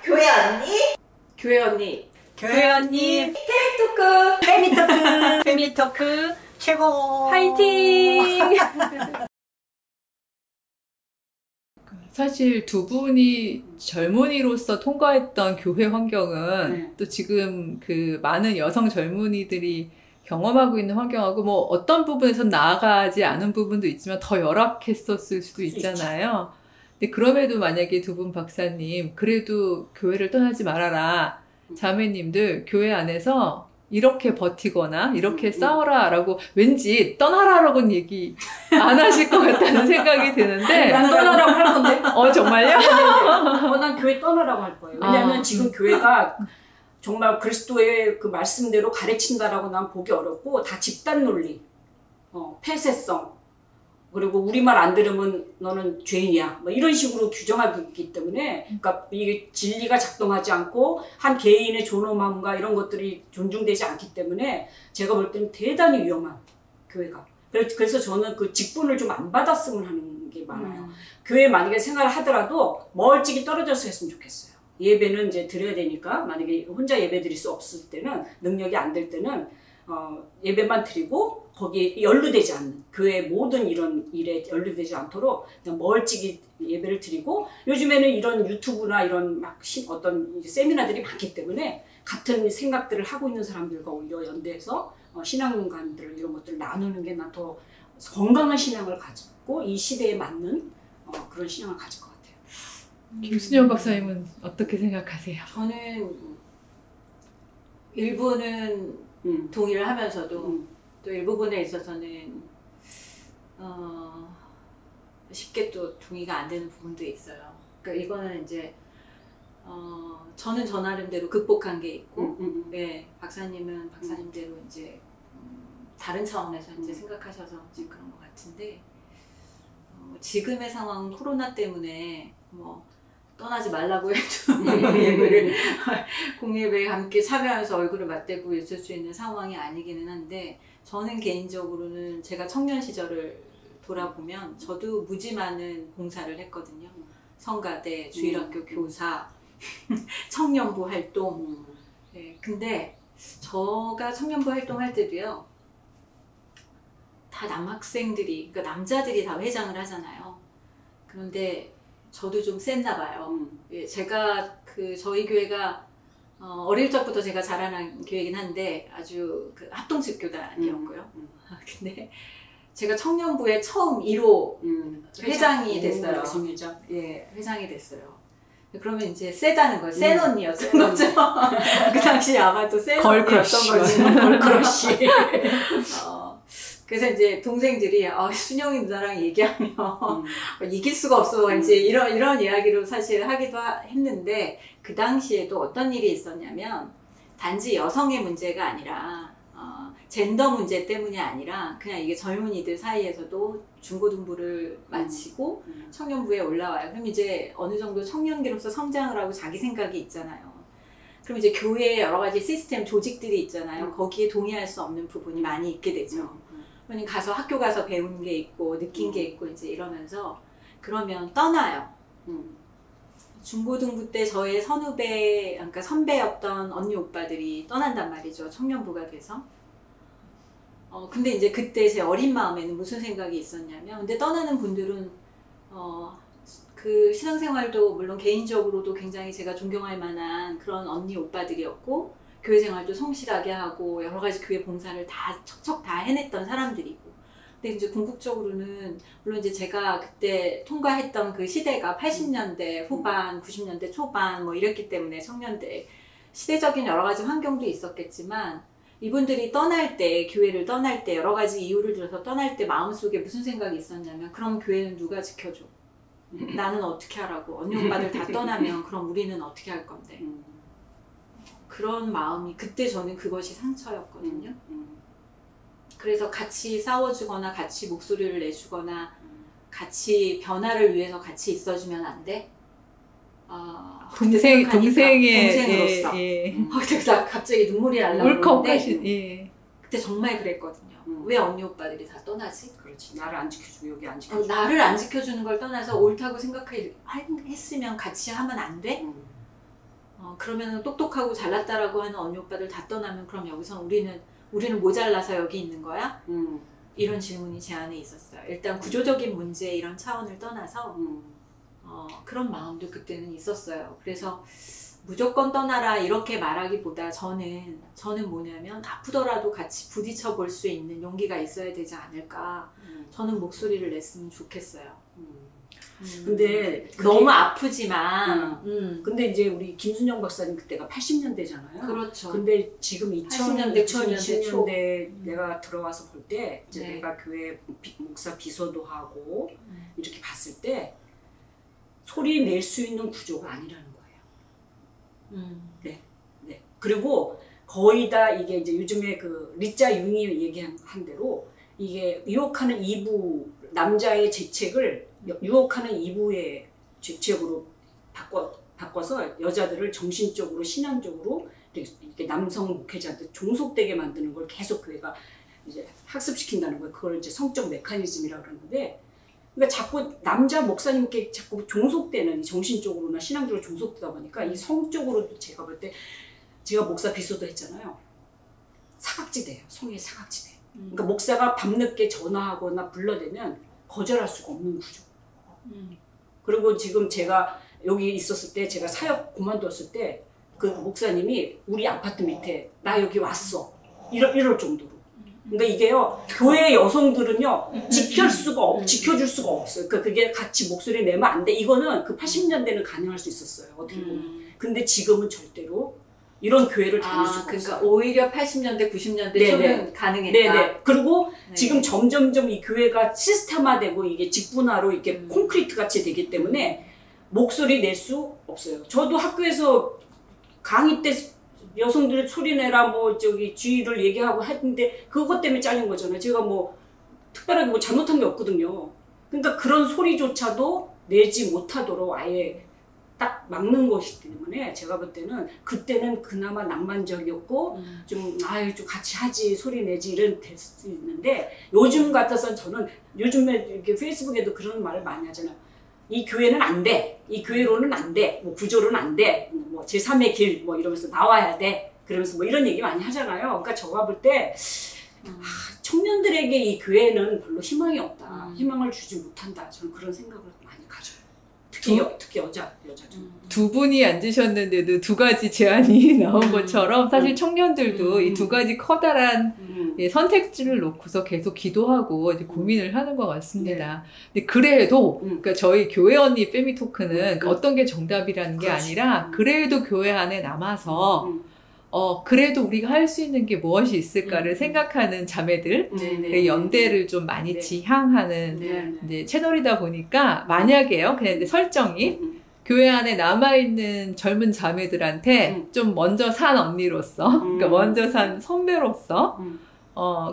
교회 언니, 교회 언니, 교회 언니, 테이토크, 페미토크, 페미토크 최고. 화이팅! 사실 두 분이 젊은이로서 통과했던 교회 환경은 또 지금 그 많은 여성 젊은이들이 경험하고 있는 환경하고 뭐 어떤 부분에서 나아가지 않은 부분도 있지만 더 열악했었을 수도 있잖아요. 근데 그럼에도 만약에 두 분 박사님 그래도 교회를 떠나지 말아라. 자매님들 교회 안에서 이렇게 버티거나 이렇게 싸워라 라고 왠지 떠나라라고는 얘기 안 하실 것 같다는 생각이 드는데. 난 떠나라고 할 건데. 정말요? 난 교회 떠나라고 할 거예요. 왜냐하면 지금 교회가 정말 그리스도의 그 말씀대로 가르친다라고 난 보기 어렵고 다 집단 논리, 폐쇄성, 그리고 우리 말 안 들으면 너는 죄인이야. 뭐 이런 식으로 규정하고 있기 때문에, 그러니까 이게 진리가 작동하지 않고 한 개인의 존엄함과 이런 것들이 존중되지 않기 때문에 제가 볼 때는 대단히 위험한 교회가. 그래서 저는 그 직분을 좀 안 받았으면 하는 게 많아요. 교회 만약에 생활을 하더라도 멀찍이 떨어져서 했으면 좋겠어요. 예배는 이제 드려야 되니까 만약에 혼자 예배 드릴 수 없을 때는, 능력이 안 될 때는 예배만 드리고 거기에 연루되지 않는, 교회의 모든 이런 일에 연루되지 않도록 그냥 멀찍이 예배를 드리고, 요즘에는 이런 유튜브나 이런 막 어떤 세미나들이 많기 때문에 같은 생각들을 하고 있는 사람들과 오히려 연대해서 신앙관들 이런 것들을 나누는 게 난 더 건강한 신앙을 가지고 이 시대에 맞는 그런 신앙을 가질 것 같아요. 김순영 박사님은 어떻게 생각하세요? 저는 일부는 동의를 하면서도 또 일부분에 있어서는 쉽게 또 동의가 안 되는 부분도 있어요. 그러니까 이거는 이제 저는 저 나름대로 극복한 게 있고, 네, 박사님은 박사님대로 이제 다른 차원에서 이제 생각하셔서 이제 그런 것 같은데, 지금의 상황은 코로나 때문에 뭐 떠나지 말라고 해도 예배를 공예배에 함께 참여하면서 얼굴을 맞대고 있을 수 있는 상황이 아니기는 한데, 저는 개인적으로는 제가 청년 시절을 돌아보면 저도 무지 많은 봉사를 했거든요. 성가대, 주일학교 교사, 청년부 활동. 네, 근데 저가 청년부 활동할 때도요, 다 남학생들이, 그러니까 남자들이 다 회장을 하잖아요. 그런데 저도 좀 셌나 봐요. 제가 저희 교회가 어릴 적부터 제가 자라난 교회이긴 한데 아주 그 합동측교단이었고요. 근데 제가 청년부에 처음 1호 회장이 됐어요. 성회장. 예, 회장이 됐어요. 그러면 이제 세다는 거예요. 센 언니였던 거죠. 그 당시 아마도 센 언니였던 거지. 걸크러쉬. 그래서 이제 동생들이 순영이 누나랑 얘기하면 이길 수가 없어. 이제 이런 이야기로 사실 하기도 했는데, 그 당시에도 어떤 일이 있었냐면, 단지 여성의 문제가 아니라 젠더 문제 때문이 아니라 그냥 이게 젊은이들 사이에서도 중고등부를 마치고 청년부에 올라와요. 그럼 이제 어느 정도 청년기로서 성장을 하고 자기 생각이 있잖아요. 그럼 이제 교회에 여러 가지 시스템 조직들이 있잖아요. 거기에 동의할 수 없는 부분이 많이 있게 되죠. 그러니 학교 가서 배운 게 있고 느낀 게 있고 이제 이러면서, 그러면 떠나요. 중고등부 때 저의 선후배, 그러니까 선배였던 언니 오빠들이 떠난단 말이죠. 청년부가 돼서. 근데 이제 그때 제 어린 마음에는 무슨 생각이 있었냐면, 근데 떠나는 분들은 그 신앙생활도 물론 개인적으로도 굉장히 제가 존경할 만한 그런 언니 오빠들이었고, 교회 생활도 성실하게 하고 여러 가지 교회 봉사를 다 척척 다 해냈던 사람들이고, 근데 이제 궁극적으로는 물론 이제 제가 그때 통과했던 그 시대가 80년대 후반, 90년대 초반 뭐 이랬기 때문에 청년대 시대적인 여러 가지 환경도 있었겠지만, 이분들이 떠날 때, 교회를 떠날 때 여러 가지 이유를 들어서 떠날 때 마음속에 무슨 생각이 있었냐면, 그럼 교회는 누가 지켜줘? 나는 어떻게 하라고? 언니 오빠들 다 떠나면 그럼 우리는 어떻게 할 건데? 그런 마음이, 그때 저는 그것이 상처였거든요. 그래서 같이 싸워주거나 같이 목소리를 내주거나 같이 변화를 위해서 같이 있어주면 안 돼? 동생으로서. 그때 갑자기 눈물이 나려고 했는데, 그때 정말 그랬거든요. 왜 언니 오빠들이 다 떠나지? 그렇지. 나를 안 지켜주고 여기 안 지켜주고. 나를 안 지켜주는 걸 떠나서 옳다고 생각했으면 같이 하면 안 돼? 그러면 똑똑하고 잘났다라고 하는 언니 오빠들 다 떠나면 그럼 여기서 우리는 모자라서 여기 있는 거야? 이런 질문이 제 안에 있었어요. 일단 구조적인 문제 이런 차원을 떠나서 그런 마음도 그때는 있었어요. 그래서 무조건 떠나라 이렇게 말하기보다 저는 뭐냐면 아프더라도 같이 부딪혀 볼 수 있는 용기가 있어야 되지 않을까. 저는 목소리를 냈으면 좋겠어요. 근데 너무 아프지만 근데 이제 우리 김순영 박사님 그때가 80년대잖아요. 그렇죠. 근데 지금 80년대, 2020년대 내가 들어와서 볼 때 이제 네. 내가 교회 목사 비서도 하고 이렇게 봤을 때 소리 낼 수 있는 구조가 아니라는 거예요. 네. 그리고 거의 다 이게 이제 요즘에 그 리짜 융이 얘기한 대로 이게 유혹하는 이부 남자의 죄책을 유혹하는 이부의 죄책으로 바꿔서 여자들을 정신적으로 신앙적으로 이렇게 남성 목회자한테 종속되게 만드는 걸 계속 교회가 이제 학습시킨다는 거예요. 그걸 이제 성적 메커니즘이라고 그러는데, 그러니까 자꾸 남자 목사님께 자꾸 종속되는 정신적으로나 신앙적으로 종속되다 보니까 이 성적으로도 제가 볼 때 제가 목사 비서도 했잖아요. 사각지대예요. 성의 사각지대. 그러니까 목사가 밤늦게 전화하거나 불러대면 거절할 수가 없는 구조. 그리고 지금 제가 여기 있었을 때 제가 사역 그만뒀을 때 그 목사님이 우리 아파트 밑에 나 여기 왔어. 이럴 정도로. 그러니까 이게요, 교회 여성들은요, 지켜줄 수가 없어요. 그러니까 그게 같이 목소리 내면 안 돼. 이거는 그 80년대는 가능할 수 있었어요. 어떻게 보면. 근데 지금은 절대로 이런 교회를 다닐 수가 그러니까 없어요. 오히려 80년대, 90년대 네네. 초는 가능했다. 네네. 그리고 네. 지금 점점점 이 교회가 시스템화되고 이게 직분화로 이렇게 콘크리트 같이 되기 때문에 목소리 낼 수 없어요. 저도 학교에서 강의 때 여성들 소리 내라 뭐 저기 주의를 얘기하고 했는데 그것 때문에 잘린 거잖아요. 제가 뭐 특별하게 뭐 잘못한 게 없거든요. 그러니까 그런 소리조차도 내지 못하도록 아예 딱 막는 것이기 때문에 제가 볼 때는 그때는 그나마 낭만적이었고 좀 같이 하지 소리 내지 이런 될 수 있는데, 요즘 같아서 저는 요즘에 이렇게 페이스북에도 그런 말을 많이 하잖아요. 이 교회는 안 돼. 이 교회로는 안 돼. 뭐 구조로는 안 돼. 뭐 제3의 길 뭐 이러면서 나와야 돼. 그러면서 뭐 이런 얘기 많이 하잖아요. 그러니까 제가 볼 때 청년들에게 이 교회는 별로 희망이 없다. 희망을 주지 못한다. 저는 그런 생각을 많이 가져요. 특히 여자들. 두 분이 앉으셨는데도 두 가지 제안이 나온 것처럼 사실 청년들도 이 두 가지 커다란 선택지를 놓고서 계속 기도하고 이제 고민을 하는 것 같습니다. 근데 그래도 그러니까 저희 교회 언니 페미 토크는 어떤 게 정답이라는 게 아니라 그래도 교회 안에 남아서 그래도 우리가 할 수 있는 게 무엇이 있을까를 생각하는 자매들, 연대를 좀 많이 지향하는 이제 채널이다 보니까 만약에요, 그냥 이제 설정이 교회 안에 남아있는 젊은 자매들한테 좀 먼저 산 언니로서, 그러니까 먼저 산 선배로서,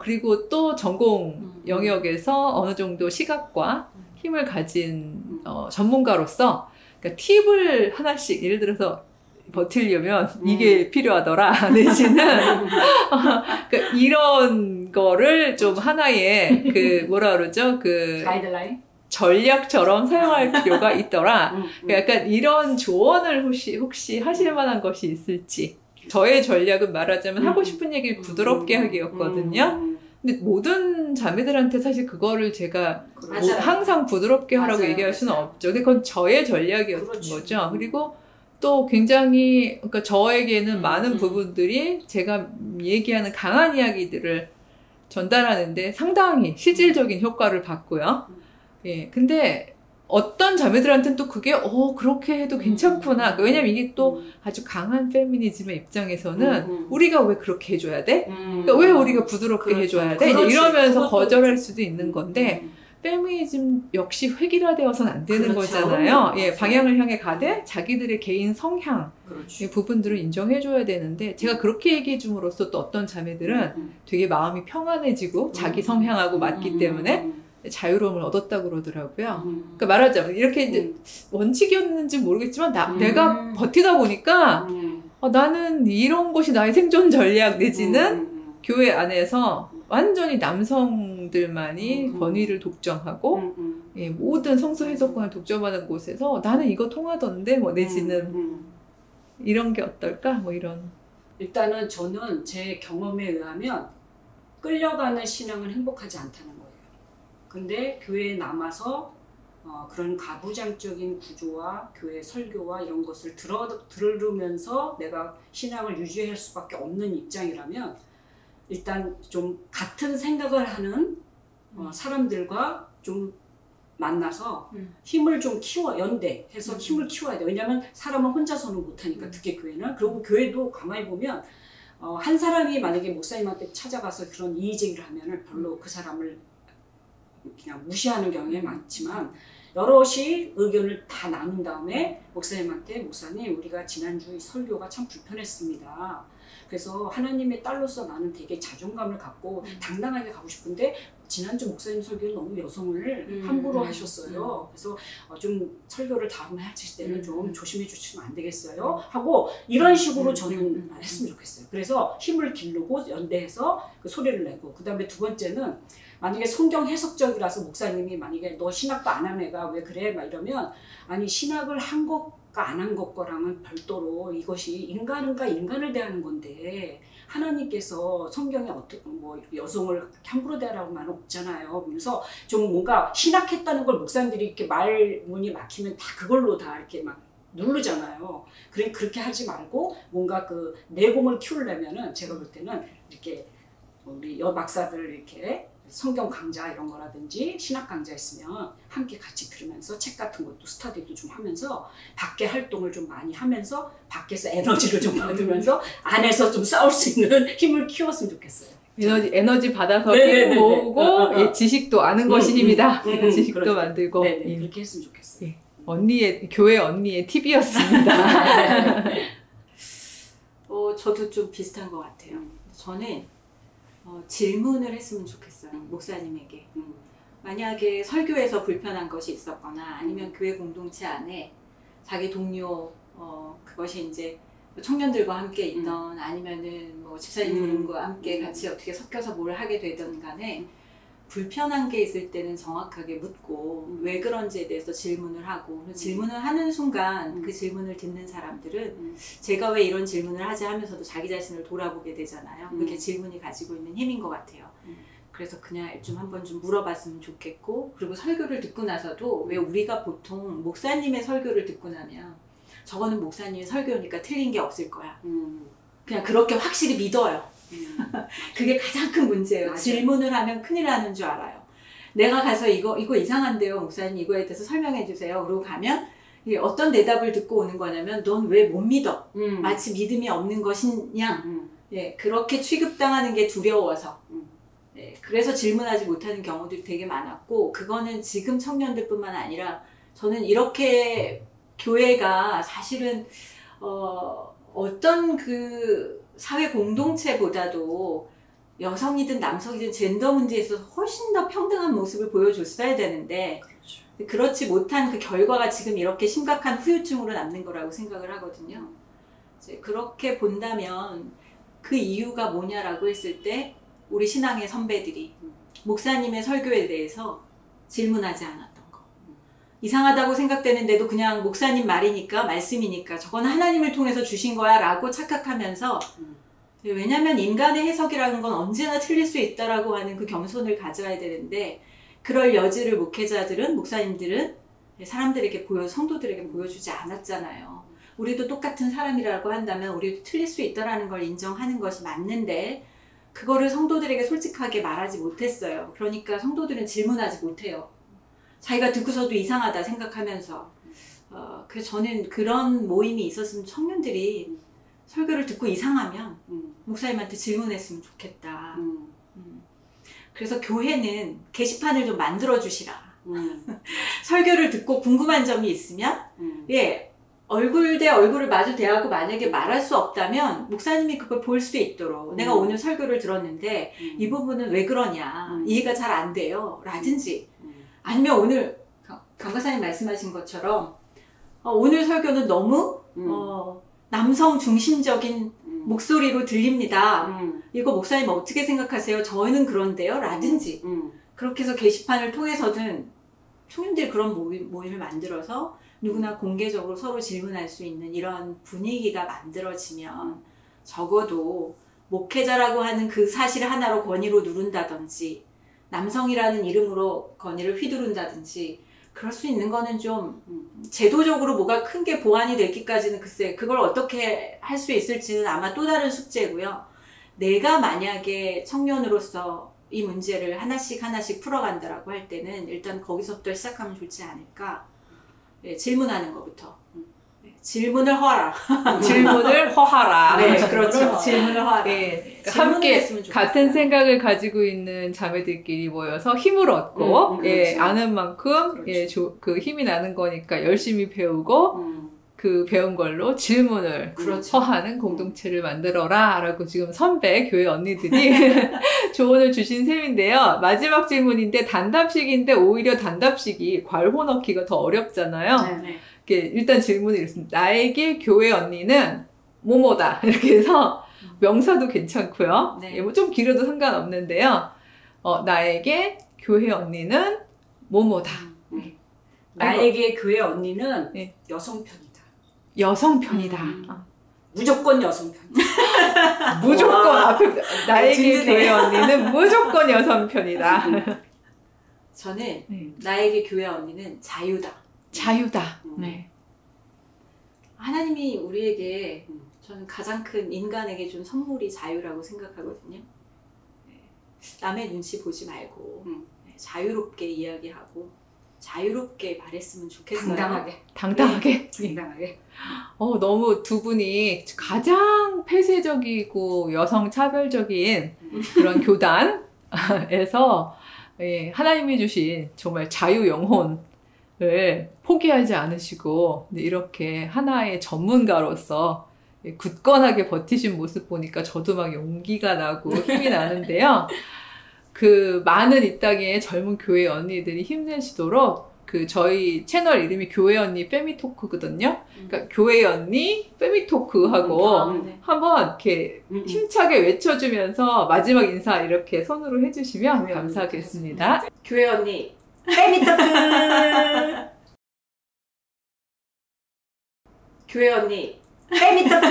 그리고 또 전공 영역에서 어느 정도 시각과 힘을 가진 전문가로서, 그러니까 팁을 하나씩, 예를 들어서 버틸려면 이게 필요하더라 내지는 그러니까 이런 거를 좀 하나의 그 뭐라 그러죠, 그 가이드라인? 전략처럼 사용할 필요가 있더라. 약간 이런 조언을 혹시 하실 만한 것이 있을지. 저의 전략은 말하자면 하고 싶은 얘기를 부드럽게 하기였거든요. 근데 모든 자매들한테 사실 그거를 제가 뭐 항상 부드럽게 하라고 얘기할 수는 없죠. 근데 그건 저의 전략이었던 거죠. 그리고 또 굉장히, 그러니까 저에게는 많은 부분들이 제가 얘기하는 강한 이야기들을 전달하는데 상당히 실질적인 효과를 봤고요. 예. 근데 어떤 자매들한테는 또 그게, 그렇게 해도 괜찮구나. 왜냐면 이게 또 아주 강한 페미니즘의 입장에서는 우리가 왜 그렇게 해줘야 돼? 그러니까 왜 우리가 부드럽게 해줘야 돼? 이제 이러면서 거절할 수도 있는 건데, 페미니즘 역시 획일화되어서는 안 되는 거잖아요. 예, 방향을 향해 가되 자기들의 개인 성향 이 부분들을 인정해줘야 되는데, 제가 그렇게 얘기해줌으로써 또 어떤 자매들은 되게 마음이 평안해지고 자기 성향하고 맞기 때문에 자유로움을 얻었다고 그러더라고요. 그러니까 말하자면 이렇게 이제 원칙이었는지 모르겠지만 내가 버티다 보니까 나는 이런 것이 나의 생존 전략 내지는 교회 안에서 완전히 남성들만이 권위를 독점하고 모든 성서 해석권을 독점하는 곳에서 나는 이거 통하던데 뭐 내지는 이런 게 어떨까? 뭐 이런. 일단은 저는 제 경험에 의하면 끌려가는 신앙은 행복하지 않다는 거예요. 근데 교회에 남아서 그런 가부장적인 구조와 교회 설교와 이런 것을 들으면서 내가 신앙을 유지할 수밖에 없는 입장이라면 일단 좀 같은 생각을 하는 사람들과 좀 만나서 힘을 좀 연대해서 힘을 키워야 돼요. 왜냐하면 사람은 혼자서는 못하니까, 특히 교회는. 그리고 교회도 가만히 보면 한 사람이 만약에 목사님한테 찾아가서 그런 이의제기를 하면은 별로 그 사람을 그냥 무시하는 경우가 많지만, 여럿이 의견을 다 나눈 다음에 목사님한테, 목사님 우리가 지난주 설교가 참 불편했습니다. 그래서 하나님의 딸로서 나는 되게 자존감을 갖고 당당하게 가고 싶은데 지난주 목사님 설교는 너무 여성을 함부로 하셨어요. 그래서 좀 설교를 다음에 하실 때는 좀 조심해 주시면 안 되겠어요? 하고 이런 식으로 저는 했으면 좋겠어요. 그래서 힘을 기르고 연대해서 그 소리를 내고, 그 다음에 두 번째는 만약에 성경 해석적이라서 목사님이 만약에 너 신학도 안 한 애가 왜 그래? 막 이러면, 아니 신학을 한 것과 안 한 것과랑은 별도로 이것이 인간과 인간을 대하는 건데 하나님께서 성경에 어떻게 뭐 여성을 함부로 대하라고 말은 없잖아요. 그래서 좀 뭔가 신학했다는 걸 목사님들이 이렇게 말문이 막히면 다 그걸로 다 이렇게 막 누르잖아요. 그렇게 하지 말고 뭔가 그 내공을 키우려면은 제가 볼 때는 이렇게 우리 여박사들 이렇게 성경 강좌 이런 거라든지 신학 강좌 있으면 함께 같이 들으면서 책 같은 것도 스터디도 좀 하면서 밖에 활동을 좀 많이 하면서 밖에서 에너지를 좀 받으면서 안에서 좀 싸울 수 있는 힘을 키웠으면 좋겠어요. 에너지 받아서 힘 모으고 예, 지식도 아는 것이 힘이다. 지식도 그렇죠. 만들고. 네네, 예. 그렇게 했으면 좋겠어요. 예. 교회 언니의 팁이었습니다. 저도 좀 비슷한 것 같아요. 저는 질문을 했으면 좋겠어요. 목사님에게. 만약에 설교에서 불편한 것이 있었거나 아니면 교회 공동체 안에 자기 동료 그것이 이제 청년들과 함께 있던 아니면은 뭐 집사님 부름과 함께 같이 어떻게 섞여서 뭘 하게 되든 간에 불편한 게 있을 때는 정확하게 묻고 왜 그런지에 대해서 질문을 하고, 질문을 하는 순간 그 질문을 듣는 사람들은 제가 왜 이런 질문을 하지 하면서도 자기 자신을 돌아보게 되잖아요. 그게 질문이 가지고 있는 힘인 것 같아요. 그래서 그냥 좀 한번 좀 물어봤으면 좋겠고, 그리고 설교를 듣고 나서도 왜 우리가 보통 목사님의 설교를 듣고 나면 저거는 목사님의 설교니까 틀린 게 없을 거야. 그냥 그렇게 확실히 믿어요. 그게 가장 큰 문제예요. 맞아요. 질문을 하면 큰일 나는 줄 알아요. 내가 가서 이거 이상한데요, 목사님 이거에 대해서 설명해 주세요. 그러고 가면 이게 어떤 대답을 듣고 오는 거냐면, 넌 왜 못 믿어? 마치 믿음이 없는 것이냐? 예, 그렇게 취급당하는 게 두려워서. 예, 그래서 질문하지 못하는 경우들이 되게 많았고, 그거는 지금 청년들뿐만 아니라 저는 이렇게 교회가 사실은 어떤 그 사회 공동체보다도 여성이든 남성이든 젠더 문제에 있어서 훨씬 더 평등한 모습을 보여줬어야 되는데, 그렇죠. 그렇지 못한 그 결과가 지금 이렇게 심각한 후유증으로 남는 거라고 생각을 하거든요. 이제 그렇게 본다면 그 이유가 뭐냐라고 했을 때, 우리 신앙의 선배들이 목사님의 설교에 대해서 질문하지 않았던 거. 이상하다고 생각되는데도 그냥 목사님 말이니까, 말씀이니까 저건 하나님을 통해서 주신 거야 라고 착각하면서, 왜냐면 인간의 해석이라는 건 언제나 틀릴 수 있다라고 하는 그 겸손을 가져야 되는데, 그럴 여지를 목회자들은, 목사님들은 사람들에게 성도들에게 보여주지 않았잖아요. 우리도 똑같은 사람이라고 한다면 우리도 틀릴 수 있다라는 걸 인정하는 것이 맞는데, 그거를 성도들에게 솔직하게 말하지 못했어요. 그러니까 성도들은 질문하지 못해요. 자기가 듣고서도 이상하다 생각하면서. 그래서 저는 그런 모임이 있었으면 청년들이 설교를 듣고 이상하면 목사님한테 질문했으면 좋겠다. 그래서 교회는 게시판을 좀 만들어 주시라. 설교를 듣고 궁금한 점이 있으면 예, 얼굴 대 얼굴을 마주 대하고 만약에 말할 수 없다면 목사님이 그걸 볼 수 있도록 내가 오늘 설교를 들었는데 이 부분은 왜 그러냐, 이해가 잘 안 돼요 라든지, 아니면 오늘 강박사님 말씀하신 것처럼 오늘 설교는 너무 남성 중심적인 목소리로 들립니다. 이거 목사님 어떻게 생각하세요? 저희는 그런데요 라든지, 그렇게 해서 게시판을 통해서든 청년들이 그런 모임을 만들어서 누구나 공개적으로 서로 질문할 수 있는 이런 분위기가 만들어지면 적어도 목회자라고 하는 그 사실 하나로 권위로 누른다든지 남성이라는 이름으로 권위를 휘두른다든지 그럴 수 있는 거는 좀 제도적으로 뭐가 큰 게 보완이 되기까지는 글쎄 그걸 어떻게 할 수 있을지는 아마 또 다른 숙제고요. 내가 만약에 청년으로서 이 문제를 하나씩 풀어간다라고 할 때는 일단 거기서부터 시작하면 좋지 않을까. 네, 질문하는 것부터. 네, 질문을 허라. 질문을 허하라. 네, 그렇죠. 질문을 허라. 네, 네, 함께 질문을 했으면 같은 좋겠어요. 생각을 가지고 있는 자매들끼리 모여서 힘을 얻고, 예, 그렇죠. 아는 만큼, 그렇죠. 예, 그 힘이 나는 거니까 열심히 배우고, 그 배운 걸로 질문을 그렇죠. 허하는 공동체를 만들어라 라고 지금 선배 교회 언니들이 조언을 주신 셈인데요. 마지막 질문인데 단답식인데 오히려 단답식이 괄호 넣기가 더 어렵잖아요. 네. 일단 질문이 이렇습니다. 나에게 교회 언니는 뭐뭐다. 이렇게 해서 명사도 괜찮고요. 네. 예, 뭐 좀 길어도 상관없는데요. 나에게 교회 언니는 뭐뭐다. 나에게 교회 언니는 네. 여성 편이다. 여성 편이다. 무조건 여성 편이다. 무조건 와. 앞에 나에게 든든해. 교회 언니는 무조건 여성 편이다. 저는 네. 나에게 교회 언니는 자유다. 자유다. 네. 하나님이 우리에게 저는 가장 큰 인간에게 준 선물이 자유라고 생각하거든요. 네. 남의 눈치 보지 말고 네, 자유롭게 이야기하고 자유롭게 말했으면 좋겠어요. 당당하게. 당당하게. 너무 두 분이 가장 폐쇄적이고 여성 차별적인 그런 교단에서 예, 하나님이 주신 정말 자유 영혼을 포기하지 않으시고 이렇게 하나의 전문가로서 굳건하게 버티신 모습 보니까 저도 막 용기가 나고 힘이 나는데요. 그 많은 이 땅의 젊은 교회 언니들이 힘내시도록 그 저희 채널 이름이 교회 언니 페미토크거든요. 그러니까 교회 언니 페미토크하고 네. 한번 이렇게 힘차게 외쳐주면서 마지막 인사 이렇게 손으로 해주시면 감사하겠습니다. 교회 언니 페미토크. 교회 언니 페미토크.